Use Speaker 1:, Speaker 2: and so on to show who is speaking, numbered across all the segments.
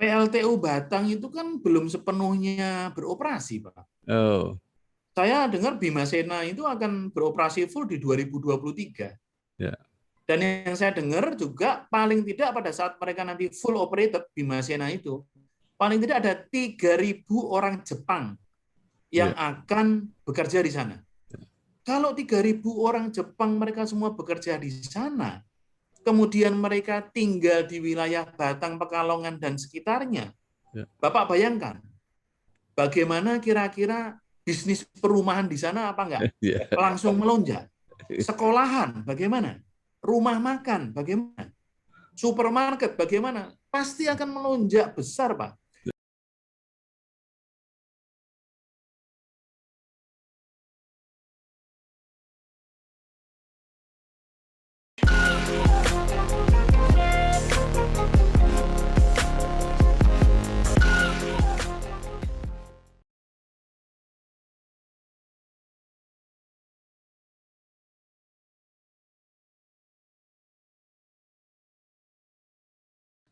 Speaker 1: PLTU Batang itu kan belum sepenuhnya beroperasi, Pak.
Speaker 2: Oh.
Speaker 1: Saya dengar Bimasena itu akan beroperasi full di 2023.
Speaker 2: Ya.
Speaker 1: Dan yang saya dengar juga paling tidak pada saat mereka nanti full operated Bimasena itu, paling tidak ada 3.000 orang Jepang yang akan bekerja di sana. Kalau 3.000 orang Jepang mereka semua bekerja di sana, kemudian mereka tinggal di wilayah Batang, Pekalongan, dan sekitarnya, Bapak bayangkan, bagaimana kira-kira bisnis perumahan di sana apa enggak? Langsung melonjak. Sekolahan bagaimana? Rumah makan bagaimana? Supermarket bagaimana? Pasti akan melonjak besar, Pak.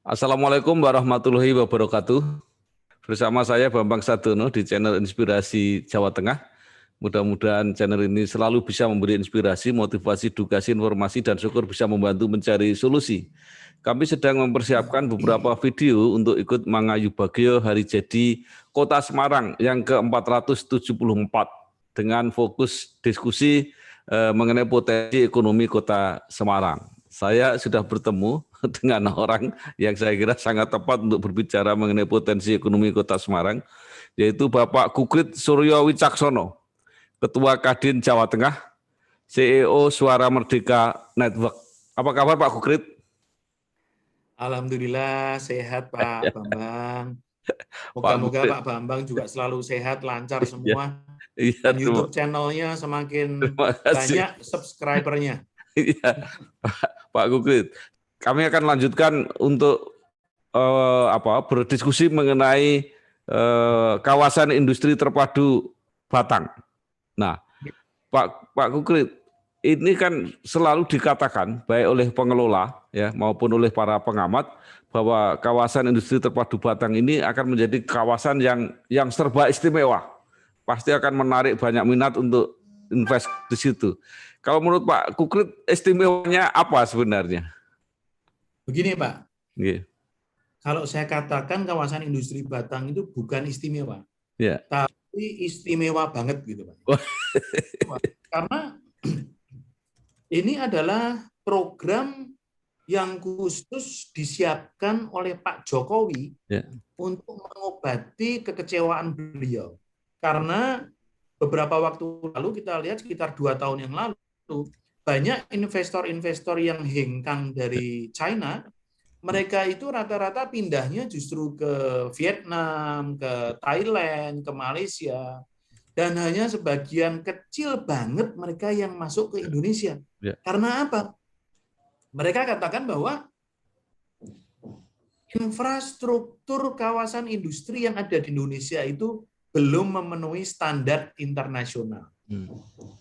Speaker 2: Assalamualaikum warahmatullahi wabarakatuh. Bersama saya Bambang Sadono di channel Inspirasi Jawa Tengah. Mudah-mudahan channel ini selalu bisa memberi inspirasi, motivasi, edukasi, informasi, dan syukur bisa membantu mencari solusi. Kami sedang mempersiapkan beberapa video untuk ikut mengayu bagio hari jadi Kota Semarang yang ke-474 dengan fokus diskusi mengenai potensi ekonomi Kota Semarang. Saya sudah bertemu dengan orang yang saya kira sangat tepat untuk berbicara mengenai potensi ekonomi Kota Semarang, yaitu Bapak Kukrit Suryo Wicaksono, Ketua Kadin Jawa Tengah, CEO Suara Merdeka Network. Apa kabar Pak Kukrit?
Speaker 1: Alhamdulillah sehat Pak Bambang. Moga-moga Pak Bambang juga selalu sehat, lancar semua. Dan YouTube channelnya semakin banyak subscribernya.
Speaker 2: Iya, Pak Kukrit. Kami akan lanjutkan untuk berdiskusi mengenai kawasan industri terpadu Batang. Nah, Pak Kukrit, ini kan selalu dikatakan baik oleh pengelola ya maupun oleh para pengamat bahwa kawasan industri terpadu Batang ini akan menjadi kawasan yang serba istimewa. Pasti akan menarik banyak minat untuk invest di situ. Kalau menurut Pak Kukrit, istimewanya apa sebenarnya?
Speaker 1: Begini Pak,
Speaker 2: Yeah.
Speaker 1: Kalau saya katakan kawasan industri Batang itu bukan istimewa, tapi istimewa banget gitu Pak. Karena ini adalah program yang khusus disiapkan oleh Pak Jokowi untuk mengobati kekecewaan beliau. Karena beberapa waktu lalu kita lihat sekitar 2 tahun yang lalu, banyak investor-investor yang hengkang dari China, mereka itu rata-rata pindahnya justru ke Vietnam, ke Thailand, ke Malaysia, dan hanya sebagian kecil banget mereka yang masuk ke Indonesia. Karena apa? Mereka katakan bahwa infrastruktur kawasan industri yang ada di Indonesia itu belum memenuhi standar internasional.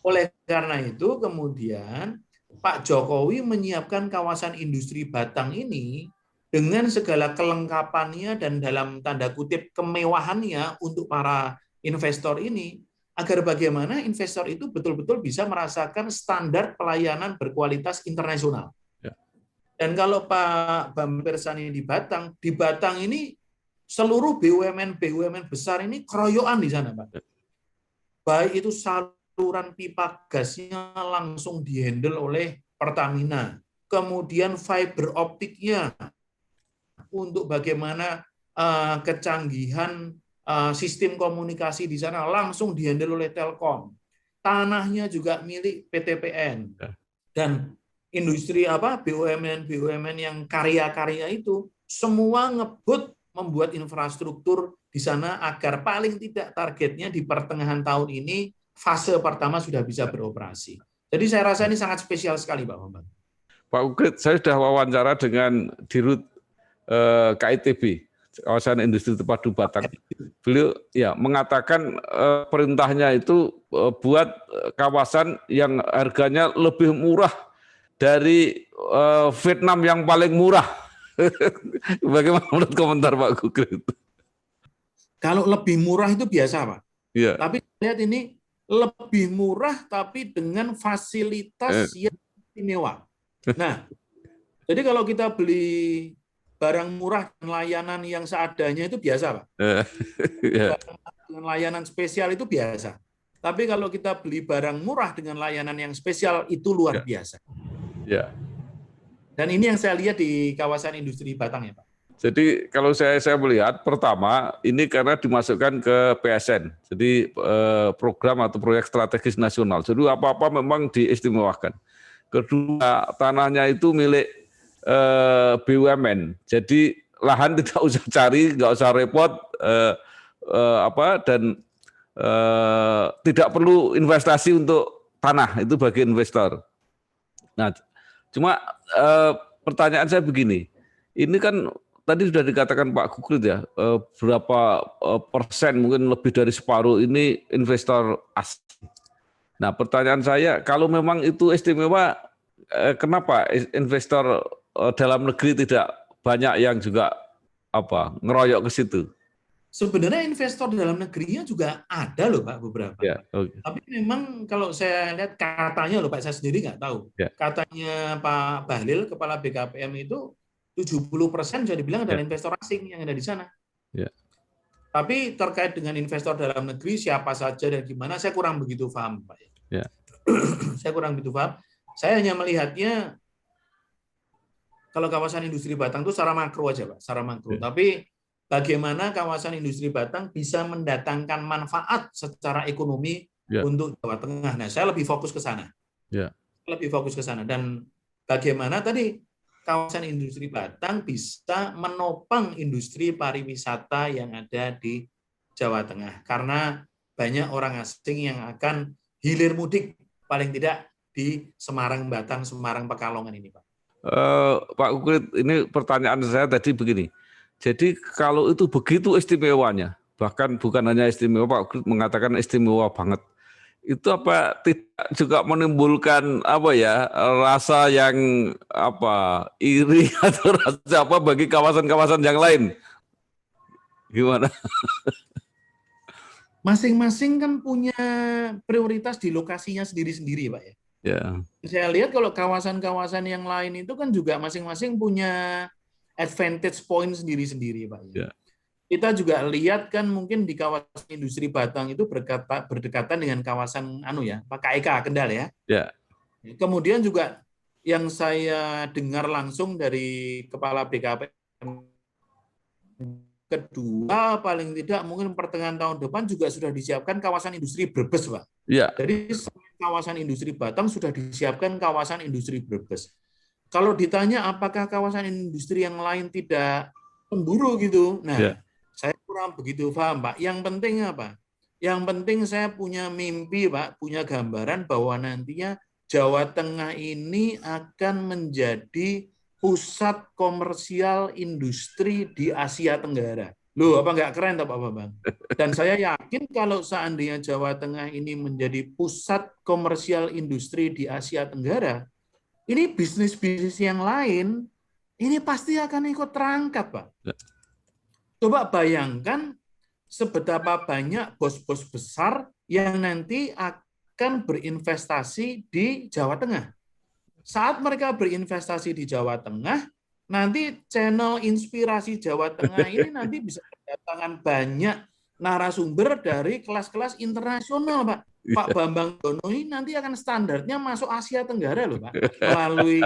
Speaker 1: Oleh karena itu, kemudian Pak Jokowi menyiapkan kawasan industri Batang ini dengan segala kelengkapannya dan dalam tanda kutip kemewahannya untuk para investor ini, agar bagaimana investor itu betul-betul bisa merasakan standar pelayanan berkualitas internasional. Dan kalau Pak Bambang Persani di Batang ini seluruh BUMN besar ini keroyokan di sana, Pak. Baik itu saluran pipa gasnya langsung dihandle oleh Pertamina. Kemudian fiber optiknya untuk bagaimana kecanggihan sistem komunikasi di sana langsung dihandle oleh Telkom. Tanahnya juga milik PTPN. Dan industri BUMN yang karya-karya itu semua ngebut membuat infrastruktur di sana agar paling tidak targetnya di pertengahan tahun ini fase pertama sudah bisa beroperasi. Jadi saya rasa ini sangat spesial sekali Pak Bambang.
Speaker 2: Pak Kukrit, saya sudah wawancara dengan Dirut KITB, kawasan industri terpadu Batang. Beliau ya mengatakan perintahnya itu buat kawasan yang harganya lebih murah dari Vietnam yang paling murah. Bagaimana menurut komentar Pak Gugrit?
Speaker 1: Kalau lebih murah itu biasa, Pak.
Speaker 2: Ya.
Speaker 1: Tapi lihat ini lebih murah tapi dengan fasilitas yang istimewa. Nah, jadi kalau kita beli barang murah dan layanan yang seadanya itu biasa, Pak.
Speaker 2: Ya.
Speaker 1: Dengan layanan spesial itu biasa. Tapi kalau kita beli barang murah dengan layanan yang spesial itu luar biasa.
Speaker 2: Ya.
Speaker 1: Dan ini yang saya lihat di kawasan industri Batang ya, Pak.
Speaker 2: Jadi kalau saya melihat pertama ini karena dimasukkan ke PSN, jadi program atau proyek strategis nasional. Jadi apa-apa memang diistimewakan. Kedua, tanahnya itu milik BUMN. Jadi lahan tidak usah cari, nggak usah repot, dan tidak perlu investasi untuk tanah, itu bagi investor. Nah, cuma pertanyaan saya begini, ini kan tadi sudah dikatakan Pak Gugrit ya, berapa persen, mungkin lebih dari separuh ini investor asing. Nah, pertanyaan saya, kalau memang itu istimewa, kenapa investor dalam negeri tidak banyak yang juga ngeroyok ke situ?
Speaker 1: Sebenarnya investor dalam negerinya juga ada loh Pak, beberapa.
Speaker 2: Ya, okay.
Speaker 1: Tapi memang kalau saya lihat katanya loh Pak, saya sendiri nggak tahu. Ya. Katanya Pak Bahlil, Kepala BKPM itu 70% bisa dibilang adalah investor asing yang ada di sana.
Speaker 2: Ya.
Speaker 1: Tapi terkait dengan investor dalam negeri, siapa saja dan gimana, saya kurang begitu paham Pak.
Speaker 2: Ya.
Speaker 1: Saya kurang begitu paham. Saya hanya melihatnya, kalau kawasan industri Batang itu secara makro aja Pak, secara makro. Ya. Tapi bagaimana kawasan industri Batang bisa mendatangkan manfaat secara ekonomi untuk Jawa Tengah. Nah, saya lebih fokus ke sana. Lebih fokus ke sana. Dan bagaimana tadi kawasan industri Batang bisa menopang industri pariwisata yang ada di Jawa Tengah. Karena banyak orang asing yang akan hilir mudik, paling tidak di Semarang, Batang, Semarang, Pekalongan ini, Pak.
Speaker 2: Pak Gugrit, ini pertanyaan saya tadi begini. Jadi kalau itu begitu istimewanya, bahkan bukan hanya istimewa, Pak Gugrit mengatakan istimewa banget. Itu apa tidak juga menimbulkan rasa yang iri atau rasa bagi kawasan-kawasan yang lain? Gimana?
Speaker 1: Masing-masing kan punya prioritas di lokasinya sendiri-sendiri, Pak ya.
Speaker 2: Ya.
Speaker 1: Saya lihat kalau kawasan-kawasan yang lain itu kan juga masing-masing punya advantage point sendiri-sendiri, Pak. Ya. Kita juga lihat kan mungkin di kawasan industri Batang itu berdekatan dengan kawasan KEK Kendal ya.
Speaker 2: Ya.
Speaker 1: Kemudian juga yang saya dengar langsung dari Kepala BKPM kedua, paling tidak mungkin pertengahan tahun depan juga sudah disiapkan kawasan industri Brebes, Pak.
Speaker 2: Ya.
Speaker 1: Jadi kawasan industri Batang sudah disiapkan kawasan industri Brebes. Kalau ditanya apakah kawasan industri yang lain tidak cemburu gitu, nah saya kurang begitu paham, Pak. Yang penting apa? Yang penting saya punya mimpi, Pak, punya gambaran bahwa nantinya Jawa Tengah ini akan menjadi pusat komersial industri di Asia Tenggara. Loh, apa nggak keren, Pak Bambang? Dan saya yakin kalau seandainya Jawa Tengah ini menjadi pusat komersial industri di Asia Tenggara, ini bisnis-bisnis yang lain, ini pasti akan ikut terangkat, Pak. Coba bayangkan seberapa banyak bos-bos besar yang nanti akan berinvestasi di Jawa Tengah. Saat mereka berinvestasi di Jawa Tengah, nanti channel inspirasi Jawa Tengah ini nanti bisa kedatangan banyak narasumber dari kelas-kelas internasional, Pak. Pak Bambang Dono ini nanti akan standarnya masuk Asia Tenggara loh, Pak, melalui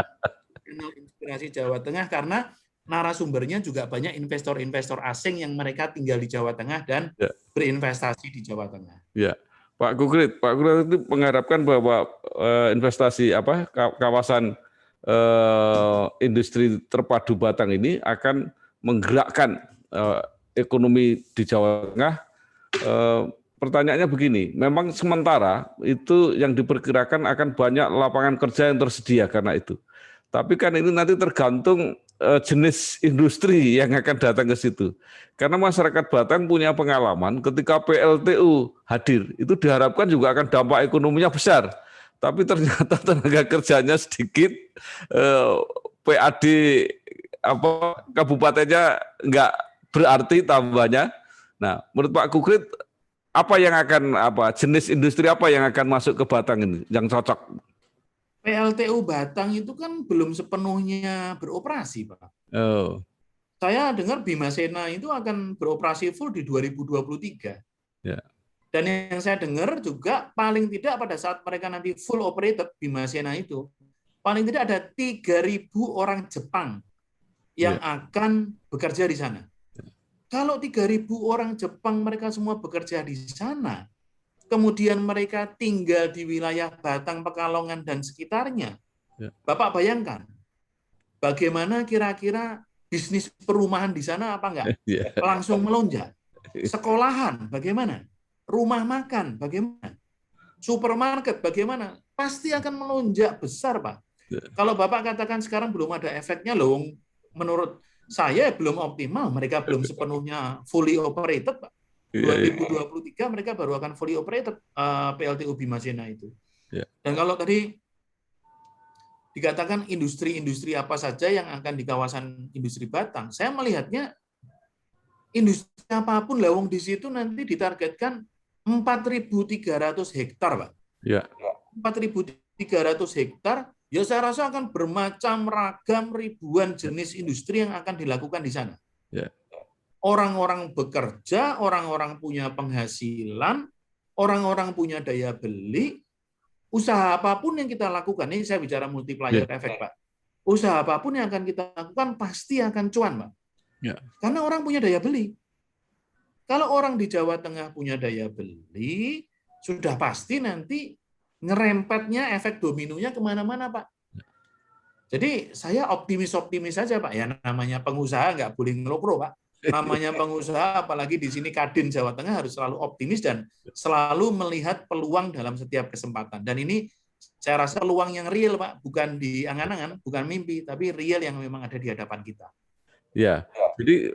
Speaker 1: channel inspirasi Jawa Tengah, karena narasumbernya juga banyak investor-investor asing yang mereka tinggal di Jawa Tengah dan berinvestasi di Jawa Tengah.
Speaker 2: Ya, Pak Gugrit itu mengharapkan bahwa investasi kawasan industri terpadu Batang ini akan menggerakkan ekonomi di Jawa Tengah. Pertanyaannya begini, memang sementara itu yang diperkirakan akan banyak lapangan kerja yang tersedia karena itu. Tapi kan ini nanti tergantung jenis industri yang akan datang ke situ. Karena masyarakat Batang punya pengalaman ketika PLTU hadir, itu diharapkan juga akan dampak ekonominya besar. Tapi ternyata tenaga kerjanya sedikit, PAD kabupatennya nggak berarti tambahnya. Nah, menurut Pak Kukrit, apa yang akan jenis industri apa yang akan masuk ke Batang ini yang cocok?
Speaker 1: PLTU Batang itu kan belum sepenuhnya beroperasi, Pak.
Speaker 2: Oh.
Speaker 1: Saya dengar Bimasena itu akan beroperasi full di 2023.
Speaker 2: Ya.
Speaker 1: Dan yang saya dengar juga paling tidak pada saat mereka nanti full operated Bimasena itu, paling tidak ada 3.000 orang Jepang yang akan bekerja di sana. Kalau 3.000 orang Jepang mereka semua bekerja di sana, kemudian mereka tinggal di wilayah Batang, Pekalongan, dan sekitarnya, Bapak bayangkan, bagaimana kira-kira bisnis perumahan di sana apa enggak? Langsung melonjak. Sekolahan bagaimana? Rumah makan bagaimana? Supermarket bagaimana? Pasti akan melonjak besar, Pak. Kalau Bapak katakan sekarang belum ada efeknya, loh, menurut saya belum optimal, mereka belum sepenuhnya fully operated, Pak. 2023 mereka baru akan fully operated PLTU Bimasena itu. Dan kalau tadi dikatakan industri-industri apa saja yang akan di kawasan industri Batang, saya melihatnya industri apapun lawang di situ nanti ditargetkan 4.300 hektar, Pak. 4.300 hektar. Ya saya rasa akan bermacam ragam ribuan jenis industri yang akan dilakukan di sana. Orang-orang bekerja, orang-orang punya penghasilan, orang-orang punya daya beli, usaha apapun yang kita lakukan, ini saya bicara multiplier efek, Pak. Usaha apapun yang akan kita lakukan pasti akan cuan, Pak. Karena orang punya daya beli. Kalau orang di Jawa Tengah punya daya beli, sudah pasti nanti ngerempetnya efek dominonya kemana-mana, Pak. Jadi saya optimis-optimis saja, Pak. Ya namanya pengusaha nggak boleh ngelokro, Pak. Namanya pengusaha, apalagi di sini Kadin Jawa Tengah harus selalu optimis dan selalu melihat peluang dalam setiap kesempatan. Dan ini saya rasa peluang yang real, Pak. Bukan di angan-angan, bukan mimpi, tapi real yang memang ada di hadapan kita.
Speaker 2: Ya, jadi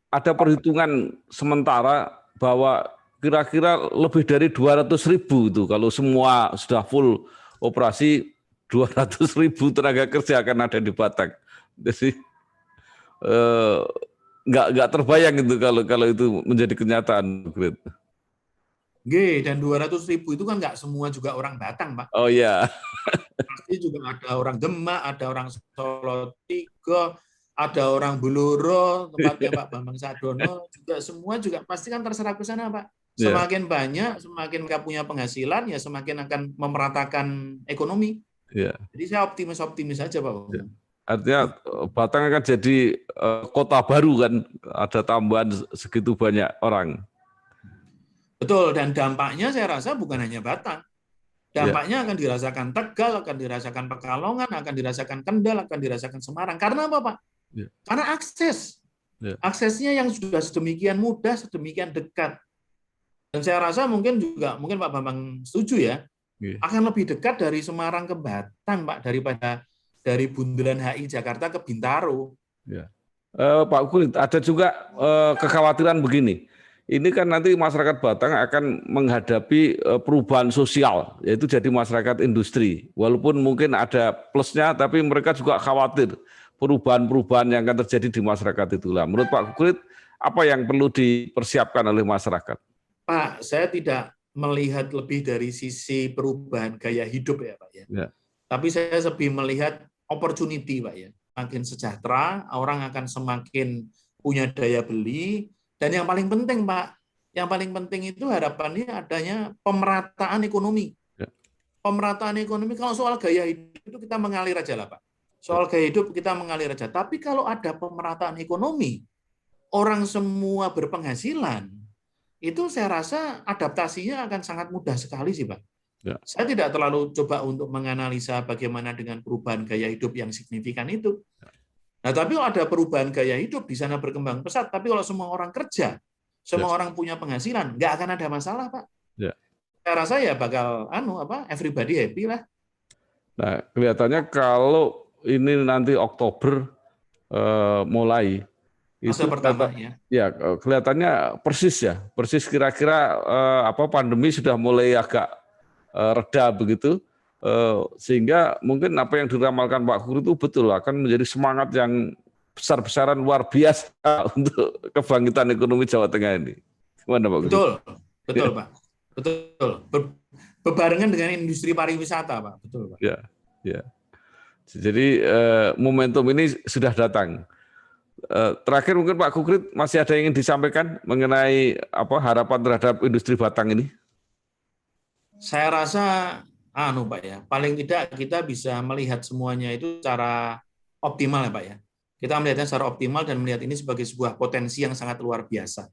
Speaker 2: ada perhitungan sementara bahwa kira-kira lebih dari 200.000 itu kalau semua sudah full operasi, 200.000 tenaga kerja akan ada di Batang. Jadi nggak terbayang itu kalau itu menjadi kenyataan.
Speaker 1: Dan 200.000 itu kan nggak semua juga orang Batang, Pak.
Speaker 2: Oh iya.
Speaker 1: Pasti juga ada orang Demak, ada orang Solo Tigo, ada orang Blora, tempatnya Pak Bambang Sadono, juga semua juga pasti kan terserap ke sana, Pak. Semakin banyak, semakin mereka punya penghasilan, ya semakin akan memeratakan ekonomi. Jadi saya optimis saja, Pak.
Speaker 2: Artinya Batang akan jadi kota baru kan, ada tambahan segitu banyak orang.
Speaker 1: Betul, dan dampaknya saya rasa bukan hanya Batang. Dampaknya akan dirasakan Tegal, akan dirasakan Pekalongan, akan dirasakan Kendal, akan dirasakan Semarang. Karena apa, Pak? Karena akses. Aksesnya yang sudah sedemikian mudah, sedemikian dekat. Dan saya rasa mungkin Pak Bambang setuju ya, akan lebih dekat dari Semarang ke Batang, Pak, daripada dari Bundaran HI Jakarta ke Bintaro.
Speaker 2: Pak Kulit, ada juga kekhawatiran begini. Ini kan nanti masyarakat Batang akan menghadapi perubahan sosial, yaitu jadi masyarakat industri. Walaupun mungkin ada plusnya, tapi mereka juga khawatir perubahan-perubahan yang akan terjadi di masyarakat itulah. Menurut Pak Kulit, apa yang perlu dipersiapkan oleh masyarakat?
Speaker 1: Pak, saya tidak melihat lebih dari sisi perubahan gaya hidup ya, Pak. Tapi saya lebih melihat opportunity, Pak ya. Makin sejahtera, orang akan semakin punya daya beli. Dan yang paling penting, Pak, yang paling penting itu harapannya adanya pemerataan ekonomi. Pemerataan ekonomi, kalau soal gaya hidup itu kita mengalir aja lah, Pak. Soal gaya hidup kita mengalir aja. Tapi kalau ada pemerataan ekonomi, orang semua berpenghasilan, itu saya rasa adaptasinya akan sangat mudah sekali sih, Pak. Saya tidak terlalu coba untuk menganalisa bagaimana dengan perubahan gaya hidup yang signifikan itu. Nah, tapi kalau ada perubahan gaya hidup di sana berkembang pesat, tapi kalau semua orang kerja, semua orang punya penghasilan, nggak akan ada masalah, Pak. Saya rasa ya bakal everybody happy lah.
Speaker 2: Nah, kelihatannya kalau ini nanti Oktober mulai
Speaker 1: masa itu pertama
Speaker 2: ya kelihatannya persis kira-kira pandemi sudah mulai agak reda begitu. Sehingga mungkin apa yang diramalkan Pak Kukrit itu betul akan menjadi semangat yang besar-besaran luar biasa untuk kebangkitan ekonomi Jawa Tengah ini. Gimana Pak Kukrit?
Speaker 1: Betul Pak. Betul. Bebarengan dengan industri pariwisata Pak. Betul Pak.
Speaker 2: Ya. Jadi momentum ini sudah datang. Terakhir mungkin Pak Kukrit masih ada yang ingin disampaikan mengenai harapan terhadap industri batang ini?
Speaker 1: Saya rasa Pak ya, paling tidak kita bisa melihat semuanya itu secara optimal ya Pak ya. Kita melihatnya secara optimal dan melihat ini sebagai sebuah potensi yang sangat luar biasa.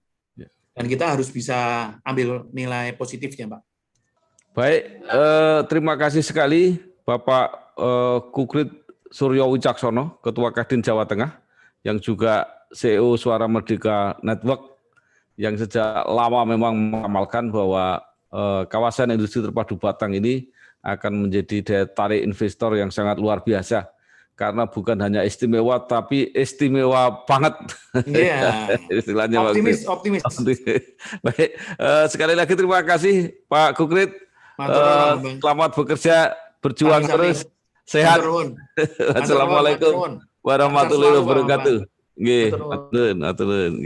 Speaker 1: Dan kita harus bisa ambil nilai positifnya Pak.
Speaker 2: Baik, terima kasih sekali Bapak Kukrit Suryo Wicaksono, Ketua Kadin Jawa Tengah, yang juga CEO Suara Merdeka Network, yang sejak lama memang mengamalkan bahwa kawasan industri terpadu Batang ini akan menjadi daya tarik investor yang sangat luar biasa. Karena bukan hanya istimewa, tapi istimewa banget.
Speaker 1: Iya.
Speaker 2: Istilahnya
Speaker 1: optimis.
Speaker 2: Baik, sekali lagi terima kasih Pak Kukrit. Selamat bekerja, berjuang terus, sehat. Assalamualaikum warahmatullahi wabarakatuh. Nggih, aturun.